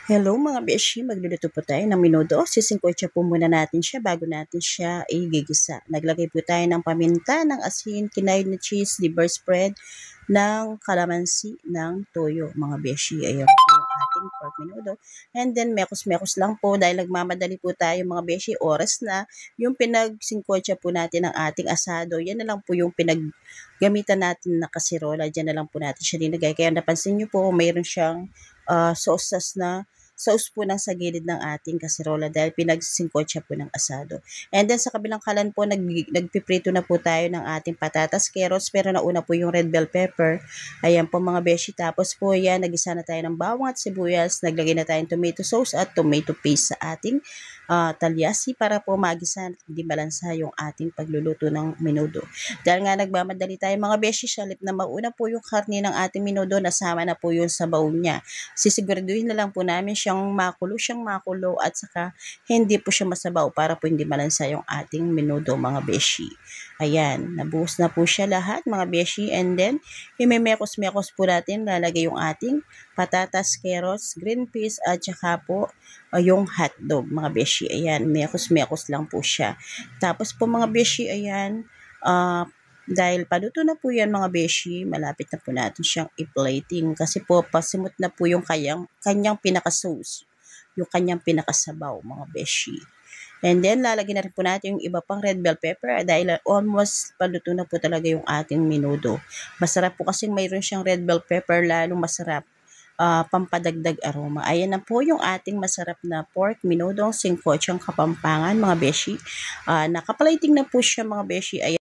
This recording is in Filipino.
Hello mga beshi, magluluto po tayo ng menudo. Sisingkotsa po muna natin siya bago natin siya igigisa. Naglagay po tayo ng paminta, ng asin, kinain na cheese, liver spread, ng kalamansi, ng toyo mga beshi. Ayan po yung ating pork menudo. And then mekos-mekos lang po dahil nagmamadali po tayo mga beshi. Oras na yung pinagsingkotsa po natin ng ating asado. Yan na lang po yung gamitan natin na kasirola. Diyan na lang po natin siya linagay. Kaya napansin nyo po, mayroon siyang sauce na sauce po ng sa gilid ng ating kasirola dahil pinagsingkotsa po ng asado. And then sa kabilang kalan po, nagpiprito na po tayo ng ating patatas, carrots, pero nauna po yung red bell pepper. Ayan po mga beshi. Tapos po yan, nagisa na tayo ng bawang at sibuyas. Naglagay na tayong tomato sauce at tomato paste sa ating talyasi para po magisa at hindi balansa yung ating pagluluto ng menudo. Dahil nga nagmamadali tayo mga beshi, salip na mauna po yung karne ng ating menudo, nasama na po yung sabaw niya. Sisiguraduhin na lang po namin siyang makulo at saka hindi po siya masabaw para po hindi malansa yung ating menudo mga beshi. Ayan, nabuhos na po siya lahat mga beshi, and then imemekos-mekos po natin, lalagay yung ating patatas, carrots, green peas at saka po yung hotdog mga beshi. Ayan, mekos-mekos lang po siya. Tapos po mga beshi, ayan, dahil paluto na po yan mga beshi, malapit na po natin siyang i-plating kasi po pasimot na po yung kanyang pinaka-sauce, yung kanyang pinakasabaw mga beshi. And then lalagyan na rin po natin yung iba pang red bell pepper dahil almost paluto na po talaga yung ating menudo. Masarap po kasi mayroon siyang red bell pepper, lalong masarap. Pampadagdag aroma. Ayan na po yung ating masarap na pork minudong singkotsyang Kapampangan mga beshi. Nakaplating na po siya mga beshi. Ayan.